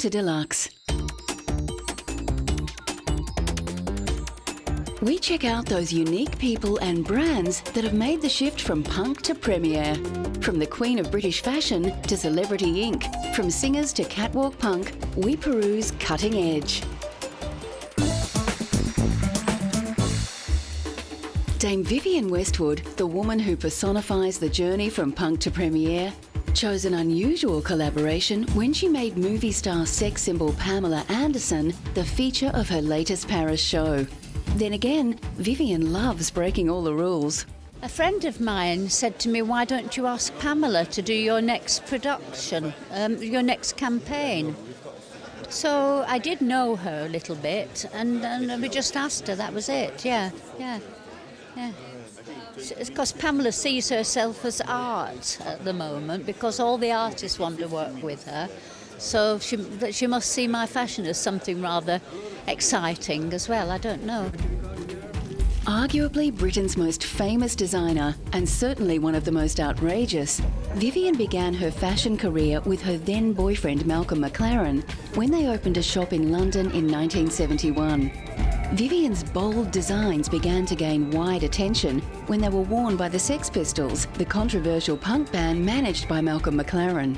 to Deluxe. We check out those unique people and brands that have made the shift from punk to premiere. From the queen of British fashion to Celebrity Inc., from singers to catwalk punk, we peruse cutting edge. Dame Vivienne Westwood, the woman who personifies the journey from punk to premiere, chose an unusual collaboration when she made movie star sex symbol Pamela Anderson the feature of her latest Paris show. Then again, Vivienne loves breaking all the rules. A friend of mine said to me, why don't you ask Pamela to do your next production, your next campaign? So I did know her a little bit, and we just asked her, that was it, yeah. Because Pamela sees herself as art at the moment, because all the artists want to work with her. So she must see my fashion as something rather exciting as well, I don't know. Arguably Britain's most famous designer, and certainly one of the most outrageous, Vivienne began her fashion career with her then boyfriend Malcolm McLaren when they opened a shop in London in 1971. Vivienne's bold designs began to gain wide attention when they were worn by the Sex Pistols, the controversial punk band managed by Malcolm McLaren.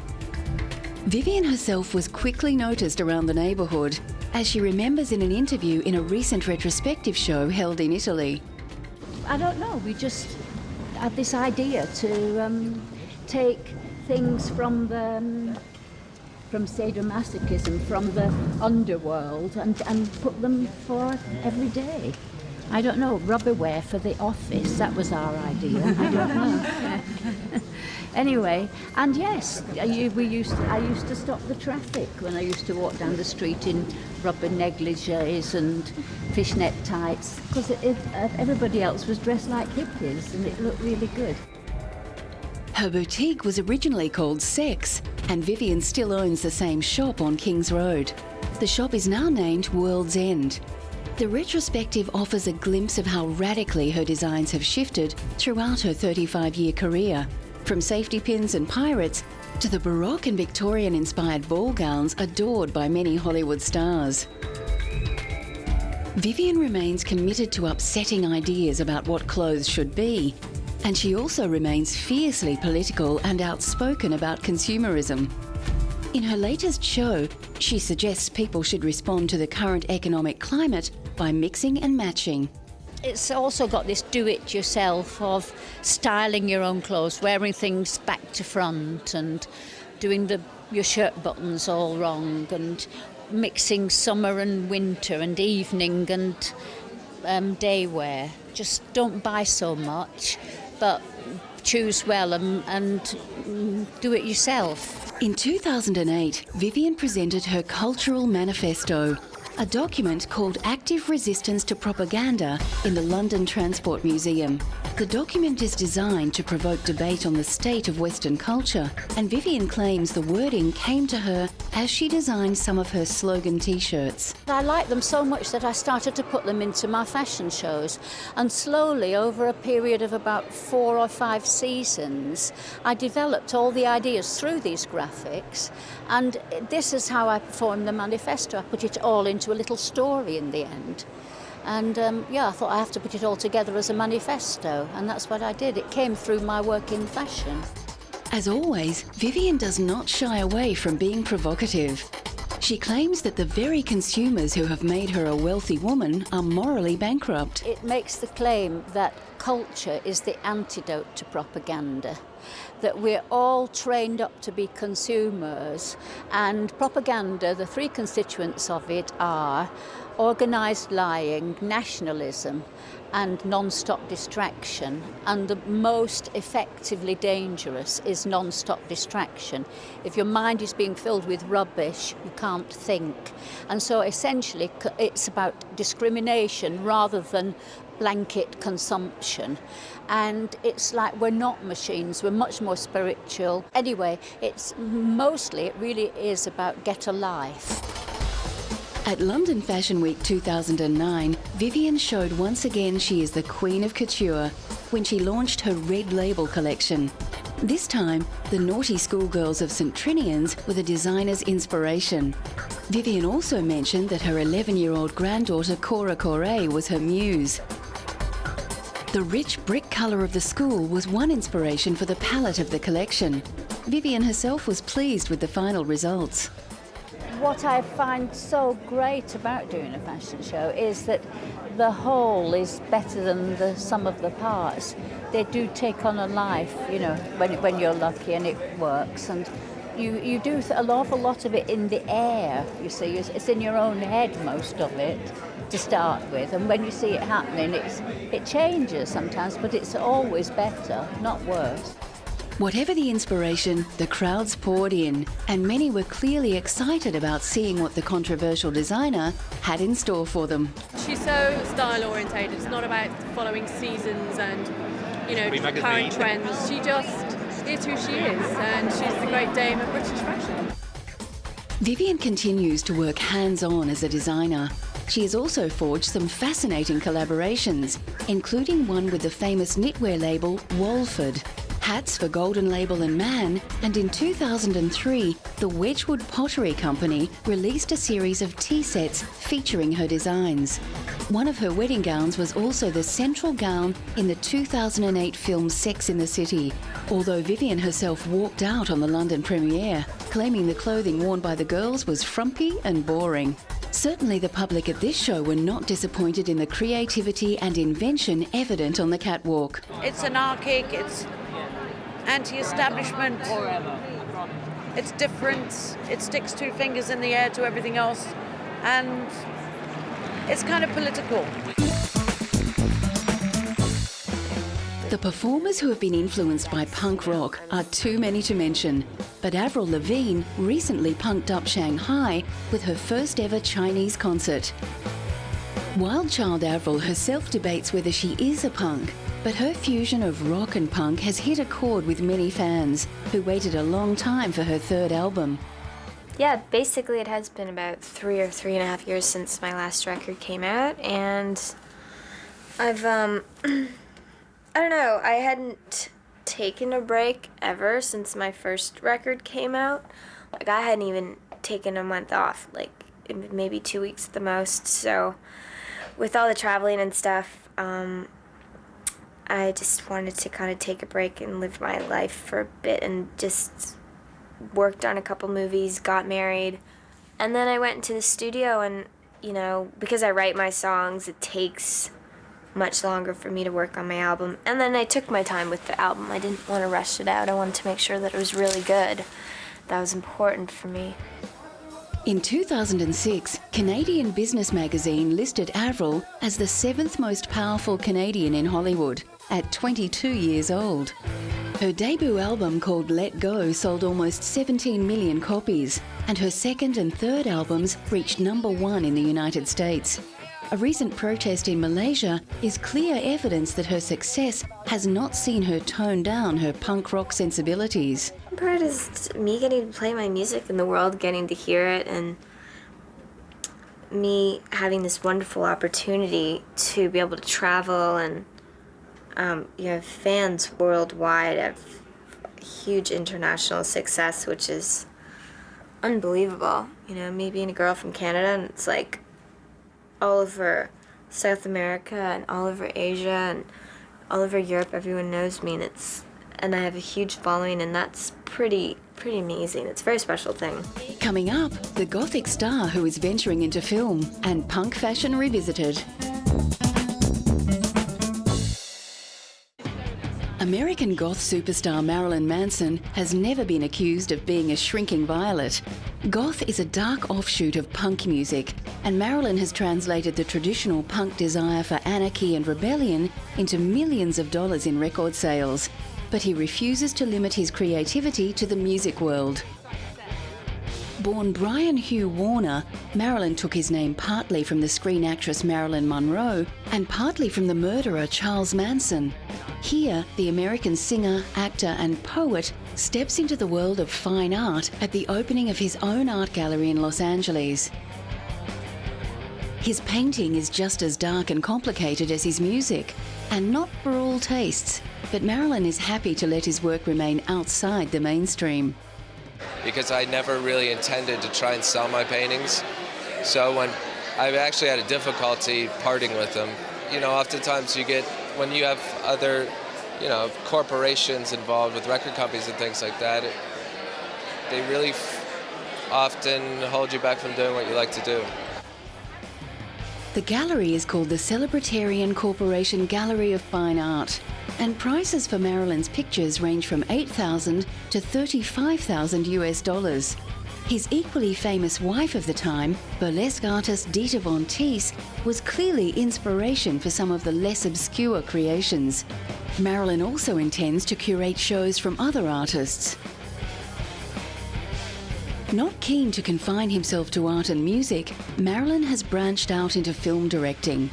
Vivienne herself was quickly noticed around the neighbourhood, as she remembers in an interview in a recent retrospective show held in Italy. I don't know, we just had this idea to take things from sadomasochism, from the underworld, and put them for every day. I don't know, rubberware for the office, that was our idea. I don't know. Anyway, and yes, I used to stop the traffic when I used to walk down the street in rubber negligees and fishnet tights, because everybody else was dressed like hippies and it looked really good. Her boutique was originally called Sex, and Vivienne still owns the same shop on King's Road. The shop is now named World's End. The retrospective offers a glimpse of how radically her designs have shifted throughout her 35-year career, from safety pins and pirates to the Baroque and Victorian-inspired ball gowns adored by many Hollywood stars. Vivienne remains committed to upsetting ideas about what clothes should be, and she also remains fiercely political and outspoken about consumerism. In her latest show, she suggests people should respond to the current economic climate by mixing and matching. It's also got this do-it-yourself of styling your own clothes, wearing things back to front and doing your shirt buttons all wrong, and mixing summer and winter and evening and day wear. Just don't buy so much, but choose well and do it yourself. In 2008, Vivienne presented her Cultural Manifesto, a document called Active Resistance to Propaganda, in the London Transport Museum. The document is designed to provoke debate on the state of Western culture, and Vivienne claims the wording came to her as she designed some of her slogan T-shirts. I liked them so much that I started to put them into my fashion shows, and slowly, over a period of about 4 or 5 seasons, I developed all the ideas through these graphics, and this is how I performed the manifesto. I put it all into a little story in the end. And I thought I have to put it all together as a manifesto, and that's what I did. It came through my work in fashion. As always, Vivienne does not shy away from being provocative. She claims that the very consumers who have made her a wealthy woman are morally bankrupt. It makes the claim that culture is the antidote to propaganda, that we're all trained up to be consumers, and propaganda, the 3 constituents of it are organised lying, nationalism and non-stop distraction, and the most effectively dangerous is non-stop distraction. If your mind is being filled with rubbish, you can't think. And so essentially it's about discrimination rather than blanket consumption. And it's like we're not machines, we're much more spiritual. Anyway, it really is about get a life. At London Fashion Week 2009, Vivienne showed once again she is the queen of couture when she launched her Red Label collection. This time, the naughty schoolgirls of St Trinian's were the designer's inspiration. Vivian also mentioned that her 11-year-old granddaughter Cora Correa was her muse. The rich brick colour of the school was one inspiration for the palette of the collection. Vivian herself was pleased with the final results. What I find so great about doing a fashion show is that the whole is better than the sum of the parts. They do take on a life, you know, when you're lucky and it works. And you do an awful lot of it in the air, you see. It's in your own head, most of it, to start with. And when you see it happening, it changes sometimes, but it's always better, not worse. Whatever the inspiration, the crowds poured in, and many were clearly excited about seeing what the controversial designer had in store for them. She's so style orientated. It's not about following seasons and, you know, current trends. She just is who she is, and she's the great dame of British fashion. Vivian continues to work hands-on as a designer. She has also forged some fascinating collaborations, including one with the famous knitwear label Walford, hats for Golden Label and Man, and in 2003, the Wedgwood Pottery Company released a series of tea sets featuring her designs. One of her wedding gowns was also the central gown in the 2008 film Sex in the City, although Vivian herself walked out on the London premiere, claiming the clothing worn by the girls was frumpy and boring. Certainly the public at this show were not disappointed in the creativity and invention evident on the catwalk. It's anarchic, it's anti-establishment, it's different, it sticks two fingers in the air to everything else, and it's kind of political. The performers who have been influenced by punk rock are too many to mention, but Avril Lavigne recently punked up Shanghai with her first ever Chinese concert. Wild Child Avril herself debates whether she is a punk, but her fusion of rock and punk has hit a chord with many fans who waited a long time for her third album. Yeah, basically it has been about 3 or 3.5 years since my last record came out, and I've, I don't know, I hadn't taken a break ever since my first record came out. Like, I hadn't even taken a month off, like maybe 2 weeks at the most, so with all the traveling and stuff, I just wanted to kind of take a break and live my life for a bit, and just worked on a couple movies, got married, and then I went into the studio, and, you know, because I write my songs, it takes much longer for me to work on my album. And then I took my time with the album. I didn't want to rush it out. I wanted to make sure that it was really good. That was important for me. In 2006, Canadian Business Magazine listed Avril as the 7th most powerful Canadian in Hollywood at 22 years old. Her debut album called Let Go sold almost 17 million copies, and her second and third albums reached #1 in the United States. A recent protest in Malaysia is clear evidence that her success has not seen her tone down her punk rock sensibilities. The part is me getting to play my music in the world, getting to hear it, and me having this wonderful opportunity to be able to travel, and you have fans worldwide. I have huge international success, which is unbelievable. You know, me being a girl from Canada, and it's like all over South America and all over Asia and all over Europe, everyone knows me, and I have a huge following, and that's pretty amazing. It's a very special thing. Coming up, the Gothic star who is venturing into film, and punk fashion revisited. American goth superstar Marilyn Manson has never been accused of being a shrinking violet. Goth is a dark offshoot of punk music, and Marilyn has translated the traditional punk desire for anarchy and rebellion into millions of dollars in record sales. But he refuses to limit his creativity to the music world. Born Brian Hugh Warner, Marilyn took his name partly from the screen actress Marilyn Monroe and partly from the murderer Charles Manson. Here, the American singer, actor and poet steps into the world of fine art at the opening of his own art gallery in Los Angeles. His painting is just as dark and complicated as his music, and not for all tastes. but Marilyn is happy to let his work remain outside the mainstream. Because I never really intended to try and sell my paintings. So when I've actually had a difficulty parting with them, you know, oftentimes you get, when you have other, you know, corporations involved with record companies and things like that, they really often hold you back from doing what you like to do. The gallery is called the Celebritarian Corporation Gallery of Fine Art, and prices for Marilyn's pictures range from $8,000 to $35,000 US. His equally famous wife of the time, burlesque artist Dita Von Teese, was clearly inspiration for some of the less obscure creations. Marilyn also intends to curate shows from other artists. Not keen to confine himself to art and music, Marilyn has branched out into film directing.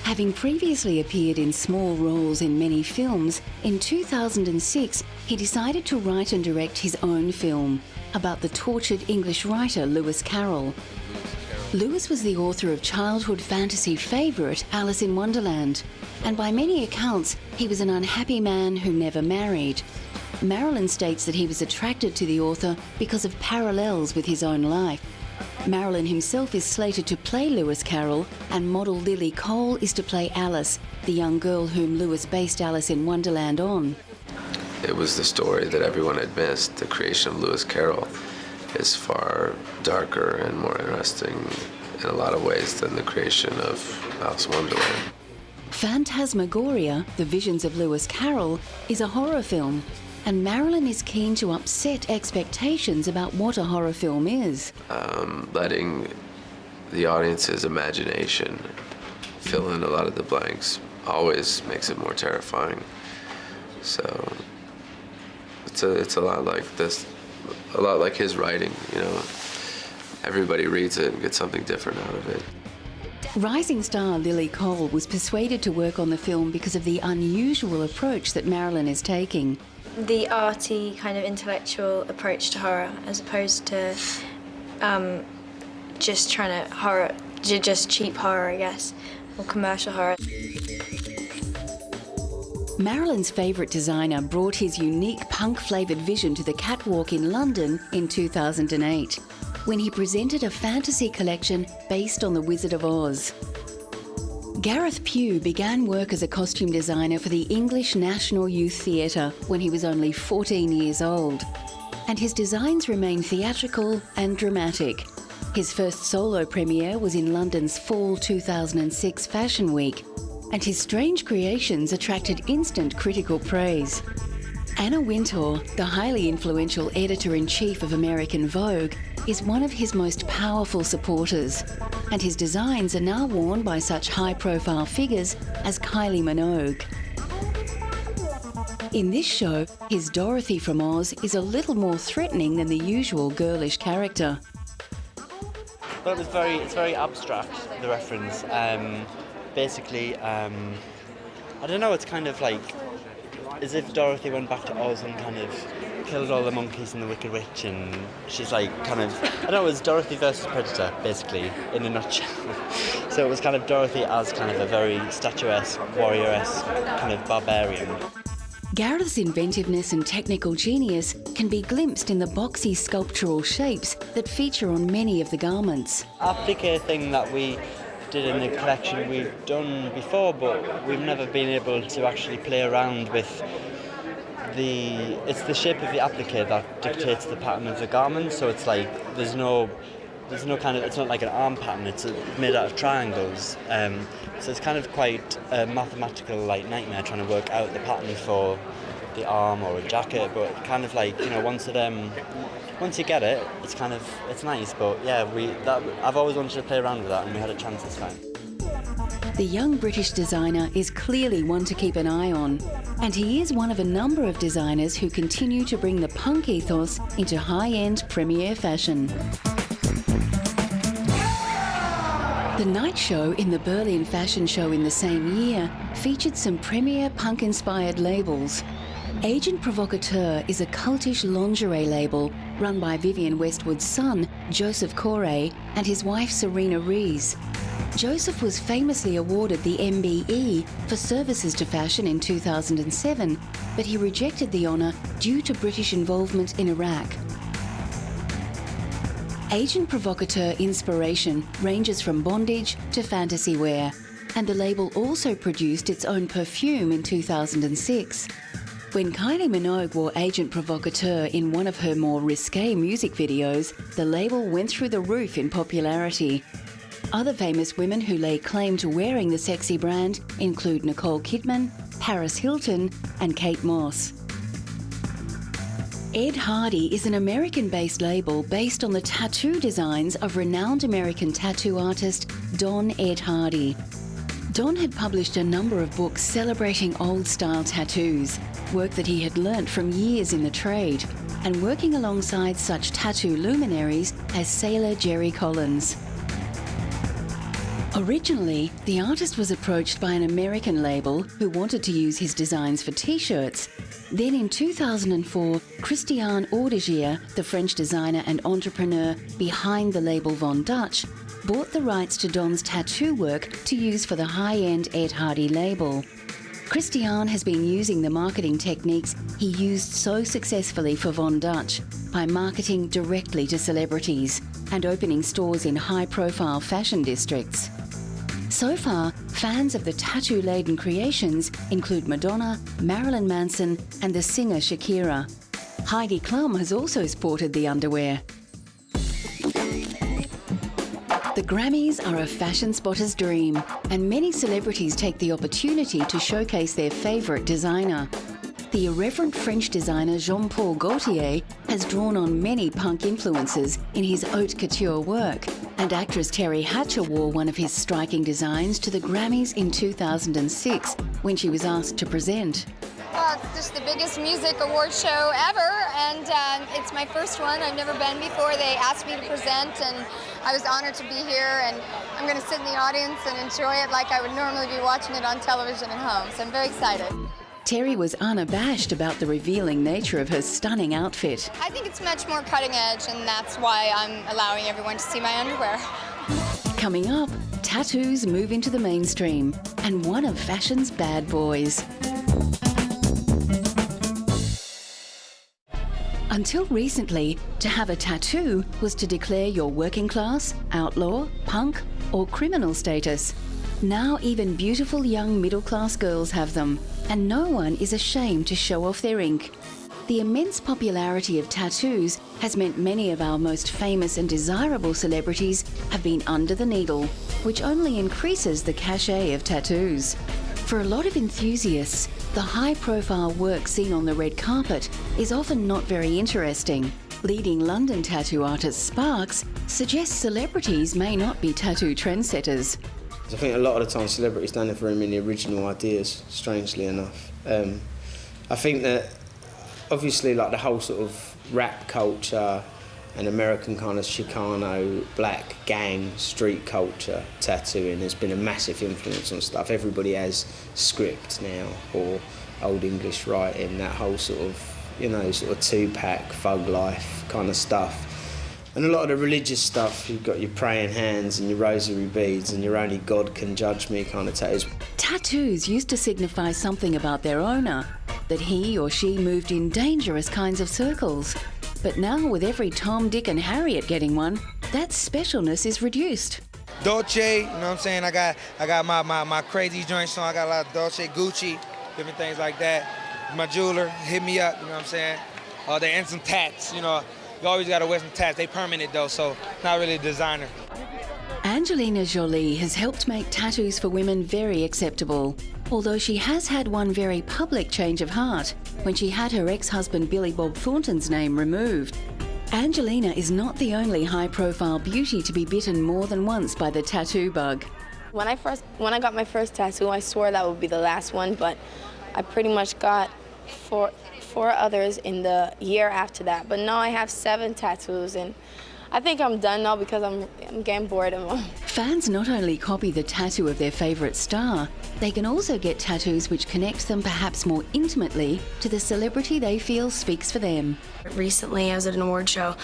Having previously appeared in small roles in many films, in 2006 he decided to write and direct his own film about the tortured English writer Lewis Carroll. Lewis was the author of childhood fantasy favourite Alice in Wonderland, and by many accounts he was an unhappy man who never married. Marilyn states that he was attracted to the author because of parallels with his own life. Marilyn himself is slated to play Lewis Carroll, and model Lily Cole is to play Alice, the young girl whom Lewis based Alice in Wonderland on. It was the story that everyone had missed. The creation of Lewis Carroll is far darker and more interesting in a lot of ways than the creation of Alice in Wonderland. Phantasmagoria, The Visions of Lewis Carroll, is a horror film, and Marilyn is keen to upset expectations about what a horror film is. Letting the audience's imagination fill in a lot of the blanks always makes it more terrifying. So it's a lot like this, a lot like his writing, you know. Everybody reads it and gets something different out of it. Rising star Lily Cole was persuaded to work on the film because of the unusual approach that Marilyn is taking. The arty, kind of intellectual approach to horror, as opposed to just trying to just cheap horror, I guess, or commercial horror. Marilyn's favourite designer brought his unique punk-flavoured vision to the catwalk in London in 2008, when he presented a fantasy collection based on The Wizard of Oz. Gareth Pugh began work as a costume designer for the English National Youth Theatre when he was only 14 years old, and his designs remain theatrical and dramatic. His first solo premiere was in London's Fall 2006 Fashion Week, and his strange creations attracted instant critical praise. Anna Wintour, the highly influential editor-in-chief of American Vogue, is one of his most powerful supporters, and his designs are now worn by such high-profile figures as Kylie Minogue. In this show, his Dorothy from Oz is a little more threatening than the usual girlish character. Well, it's very abstract, the reference. Basically, I don't know, it's kind of like as if Dorothy went back to Oz and kind of killed all the monkeys and the Wicked Witch, and she's like kind of, I don't know, it was Dorothy versus Predator, basically, in a nutshell. So it was kind of Dorothy as kind of a very statuesque, warrior-esque kind of barbarian. Gareth's inventiveness and technical genius can be glimpsed in the boxy sculptural shapes that feature on many of the garments. Applique thing that we did in the collection we've done before, but we've never been able to actually play around with it's the shape of the applique that dictates the pattern of the garment. So it's like there's no kind of, it's not like an arm pattern, it's made out of triangles. So it's kind of quite a mathematical like nightmare trying to work out the pattern for the arm or a jacket, but kind of like, you know, once you get it, it's nice. But yeah, I've always wanted to play around with that, and we had a chance this time. The young British designer is clearly one to keep an eye on, and he is one of a number of designers who continue to bring the punk ethos into high-end premiere fashion. The night show in the Berlin Fashion Show in the same year featured some premier punk-inspired labels. Agent Provocateur is a cultish lingerie label run by Vivienne Westwood's son, Joseph Corey, and his wife, Serena Rees. Joseph was famously awarded the MBE for services to fashion in 2007, but he rejected the honour due to British involvement in Iraq. Agent Provocateur inspiration ranges from bondage to fantasy wear, and the label also produced its own perfume in 2006. When Kylie Minogue wore Agent Provocateur in one of her more risque music videos, the label went through the roof in popularity. Other famous women who lay claim to wearing the sexy brand include Nicole Kidman, Paris Hilton, and Kate Moss. Ed Hardy is an American-based label based on the tattoo designs of renowned American tattoo artist Don Ed Hardy. Don had published a number of books celebrating old-style tattoos, work that he had learnt from years in the trade, and working alongside such tattoo luminaries as sailor Jerry Collins. Originally, the artist was approached by an American label who wanted to use his designs for T-shirts. Then in 2004, Christian Audigier, the French designer and entrepreneur behind the label Von Dutch, bought the rights to Don's tattoo work to use for the high-end Ed Hardy label. Christian has been using the marketing techniques he used so successfully for Von Dutch by marketing directly to celebrities and opening stores in high-profile fashion districts. So far, fans of the tattoo-laden creations include Madonna, Marilyn Manson, and the singer Shakira. Heidi Klum has also sported the underwear. The Grammys are a fashion spotter's dream, and many celebrities take the opportunity to showcase their favourite designer. The irreverent French designer Jean-Paul Gaultier has drawn on many punk influences in his haute couture work, and actress Terry Hatcher wore one of his striking designs to the Grammys in 2006 when she was asked to present. Well, it's just the biggest music award show ever, and it's my first one. I've never been before. They asked me to present, and I was honored to be here, and I'm going to sit in the audience and enjoy it like I would normally be watching it on television at home, so I'm very excited. Terry was unabashed about the revealing nature of her stunning outfit. I think it's much more cutting edge, and that's why I'm allowing everyone to see my underwear. Coming up, tattoos move into the mainstream, and one of fashion's bad boys. Until recently, to have a tattoo was to declare your working class, outlaw, punk, or criminal status. Now even beautiful young middle-class girls have them, and no one is ashamed to show off their ink. The immense popularity of tattoos has meant many of our most famous and desirable celebrities have been under the needle, which only increases the cachet of tattoos. For a lot of enthusiasts, the high-profile work seen on the red carpet is often not very interesting. Leading London tattoo artist Sparks suggests celebrities may not be tattoo trendsetters. I think a lot of the time celebrities don't have very many original ideas, strangely enough. I think that obviously like the whole sort of rap culture and American kind of Chicano, black gang, street culture tattooing has been a massive influence on stuff. Everybody has script now, or Old English writing, that whole sort of, you know, sort of Tupac, thug life kind of stuff. And a lot of the religious stuff, you've got your praying hands and your rosary beads and your only God can judge me kind of tattoos. Tattoos used to signify something about their owner, that he or she moved in dangerous kinds of circles. But now with every Tom, Dick and Harriet getting one, that specialness is reduced. Dolce, you know what I'm saying? I got my crazy joints on. I got a lot of Dolce, Gucci, different things like that. My jeweler hit me up, you know what I'm saying? And some tats, you know. You always got to wear some tats. They permanent though, so not really a designer. Angelina Jolie has helped make tattoos for women very acceptable, although she has had one very public change of heart when she had her ex-husband Billy Bob Thornton's name removed. Angelina is not the only high-profile beauty to be bitten more than once by the tattoo bug. When I got my first tattoo, I swore that would be the last one, but I pretty much got four others in the year after that. But now I have 7 tattoos, and I think I'm done now because I'm getting bored of them. Fans not only copy the tattoo of their favourite star, they can also get tattoos which connect them perhaps more intimately to the celebrity they feel speaks for them. Recently, I was at an award show,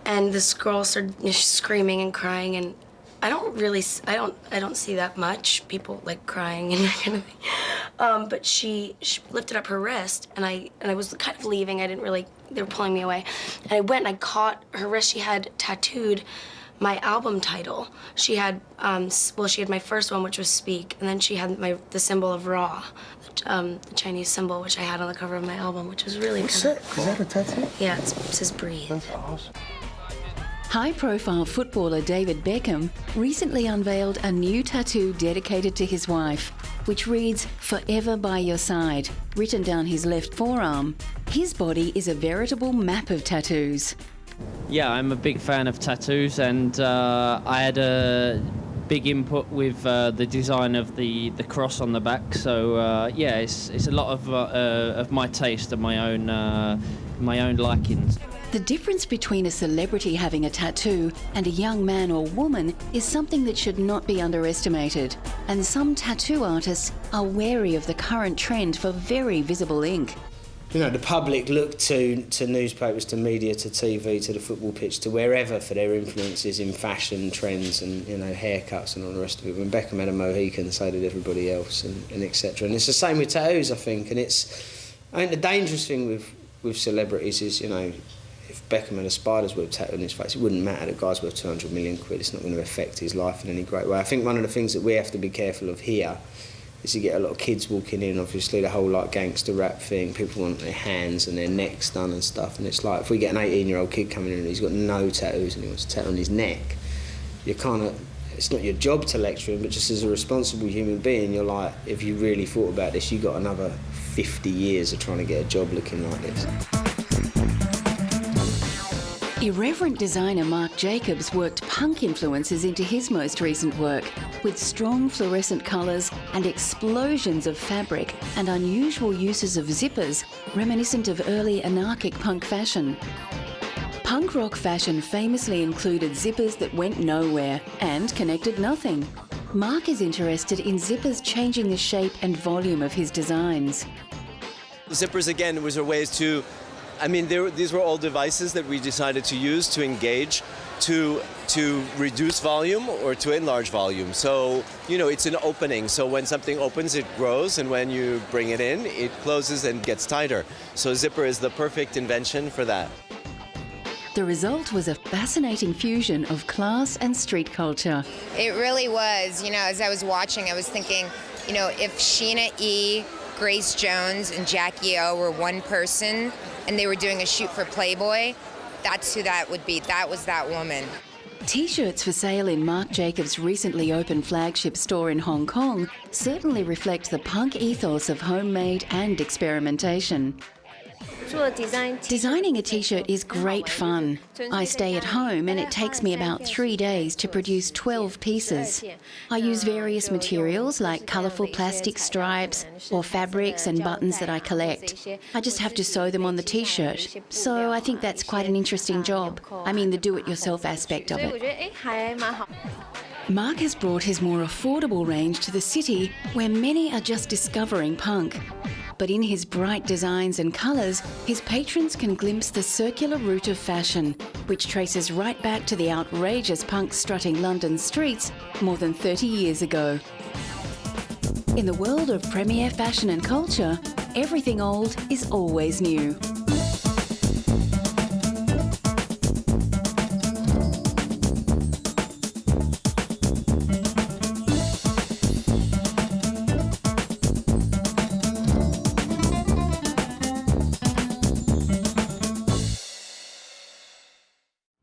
and this girl started screaming and crying, and I don't see that much people like crying and that kind of thing. But she lifted up her wrist, and I was kind of leaving. I didn't really. They were pulling me away, and I went and I caught her wrist. She had tattooed my album title. She had she had my first one, which was Speak, and then she had the symbol of Ra, the Chinese symbol, which I had on the cover of my album, which was really kind of cool. Is that a tattoo? Yeah, it says Breathe. That's awesome. High-profile footballer David Beckham recently unveiled a new tattoo dedicated to his wife, which reads, "Forever by your side," written down his left forearm. His body is a veritable map of tattoos. Yeah, I'm a big fan of tattoos, and I had a big input with the design of the cross on the back. So yeah, it's a lot of my taste and my own likings. The difference between a celebrity having a tattoo and a young man or woman is something that should not be underestimated, and some tattoo artists are wary of the current trend for very visible ink. You know, the public look to newspapers, to media, to TV, to the football pitch, to wherever for their influences in fashion trends and, you know, haircuts and all the rest of it. When Beckham had a Mohican, so did everybody else, and etc. And it's the same with tattoos, I think. And I think the dangerous thing with celebrities is, you know, if Beckham had a spider's web tattoo on his face, it wouldn't matter. The guy's worth 200 million quid. It's not going to affect his life in any great way. I think one of the things that we have to be careful of here is you get a lot of kids walking in, obviously, the whole like gangster rap thing. People want their hands and their necks done and stuff. And it's like, if we get an 18-year-old kid coming in and he's got no tattoos and he wants a tattoo on his neck, you kind of, it's not your job to lecture him, but just as a responsible human being, you're like, if you really thought about this, you got another 50 years of trying to get a job looking like this. Irreverent designer Marc Jacobs worked punk influences into his most recent work, with strong fluorescent colours and explosions of fabric and unusual uses of zippers reminiscent of early anarchic punk fashion. Punk rock fashion famously included zippers that went nowhere and connected nothing. Marc is interested in zippers changing the shape and volume of his designs. Zippers, again, was a ways to, I mean, these were all devices that we decided to use to engage, to reduce volume or to enlarge volume. So, you know, it's an opening. So when something opens, it grows, and when you bring it in, it closes and gets tighter. So zipper is the perfect invention for that. The result was a fascinating fusion of class and street culture. It really was. You know, as I was watching, I was thinking, you know, if Sheena E., Grace Jones, and Jackie O were one person and they were doing a shoot for Playboy, that's who that would be. That was that woman. T-shirts for sale in Marc Jacobs' recently opened flagship store in Hong Kong certainly reflect the punk ethos of homemade and experimentation. Designing a t-shirt is great fun. I stay at home and it takes me about 3 days to produce 12 pieces. I use various materials like colourful plastic stripes or fabrics and buttons that I collect. I just have to sew them on the t-shirt. So I think that's quite an interesting job. I mean, the do-it-yourself aspect of it. Marc has brought his more affordable range to the city where many are just discovering punk. But in his bright designs and colours, his patrons can glimpse the circular route of fashion, which traces right back to the outrageous punk strutting London streets more than 30 years ago. In the world of premier fashion and culture, everything old is always new.